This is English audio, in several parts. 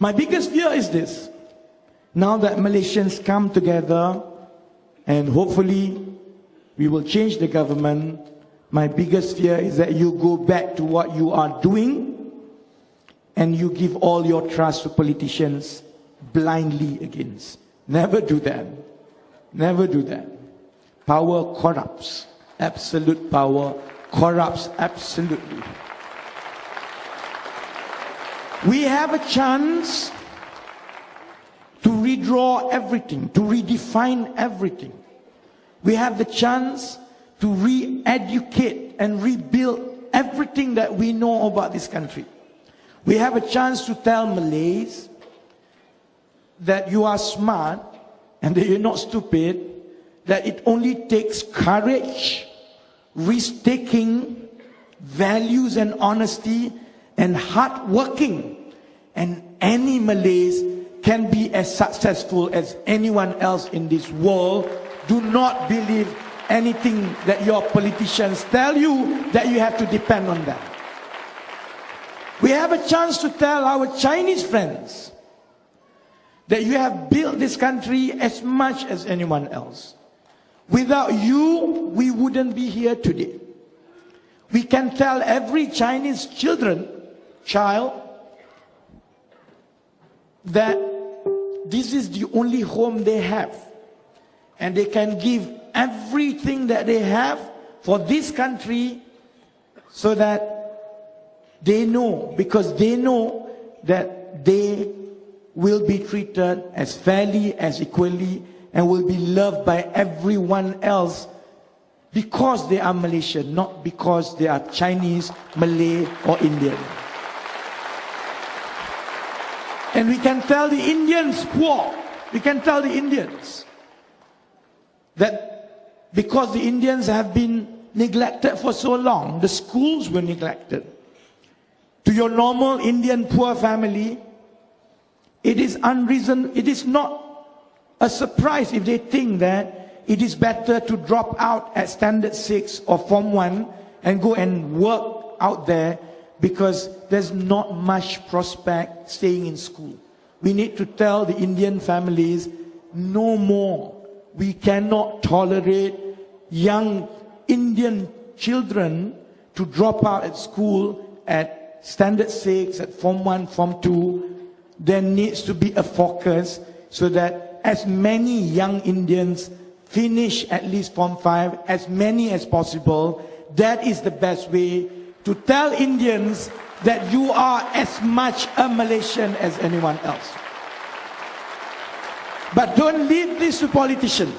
My biggest fear is this. Now that Malaysians come together and hopefully we will change the government, my biggest fear is that you go back to what you are doing and you give all your trust to politicians blindly against. Never do that. Never do that. Power corrupts. Absolute power corrupts absolutely. We have a chance to redraw everything, to redefine everything. We have the chance to re-educate and rebuild everything that we know about this country. We have a chance to tell Malays that you are smart and that you're not stupid, that it only takes courage, risk-taking, values and honesty, and hard working, and any Malays can be as successful as anyone else in this world. Do not believe anything that your politicians tell you that you have to depend on that. We have a chance to tell our Chinese friends that you have built this country as much as anyone else. Without you, we wouldn't be here today. We can tell every Chinese child that this is the only home they have, and they can give everything that they have for this country, so that they know, because they know that they will be treated as fairly, as equally, and will be loved by everyone else because they are Malaysian, not because they are Chinese, Malay or Indian. And we can tell the Indians poor, we can tell the Indians that because the Indians have been neglected for so long, the schools were neglected. To your normal Indian poor family, it is not a surprise if they think that it is better to drop out at Standard 6 or Form 1 and go and work out there, because there's not much prospect staying in school. We need to tell the Indian families, no more. We cannot tolerate young Indian children to drop out at school at Standard 6, at Form 1, Form 2. There needs to be a focus so that as many young Indians finish at least Form 5, as many as possible. That is the best way to tell Indians that you are as much a Malaysian as anyone else. But don't leave this to politicians.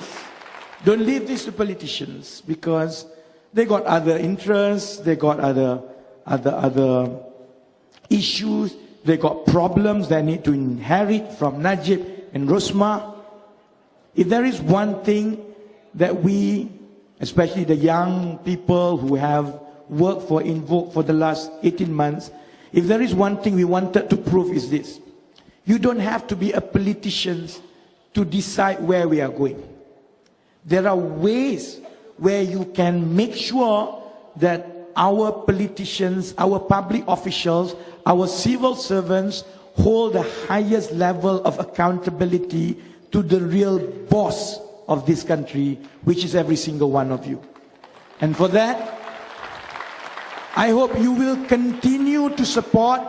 Don't leave this to politicians, because they got other interests, they got other issues, they got problems they need to inherit from Najib and Rosmah. If there is one thing that we, especially the young people who have worked for INVOKE for the last 18 months, if there is one thing we wanted to prove is this: you don't have to be a politician to decide where we are going. There are ways where you can make sure that our politicians, our public officials, our civil servants hold the highest level of accountability to the real boss of this country, which is every single one of you. And for that, I hope you will continue to support.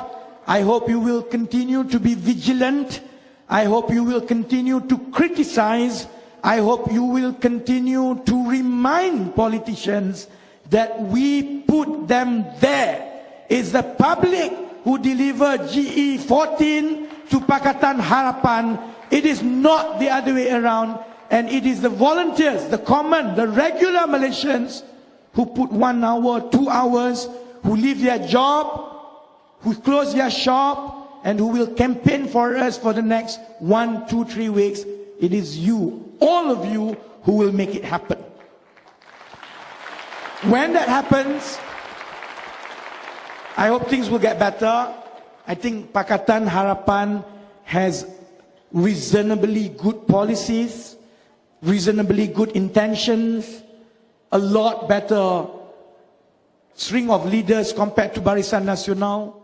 I hope you will continue to be vigilant. I hope you will continue to criticize. I hope you will continue to remind politicians that we put them there. It's the public who delivered GE 14 to Pakatan Harapan. It is not the other way around. And it is the volunteers, the common, the regular Malaysians who put 1 hour, 2 hours, who leave their job, who close their shop, and who will campaign for us for the next 1, 2, 3 weeks. It is you, all of you, who will make it happen. When that happens, I hope things will get better. I think Pakatan Harapan has reasonably good policies, reasonably good intentions, a lot better string of leaders compared to Barisan Nasional.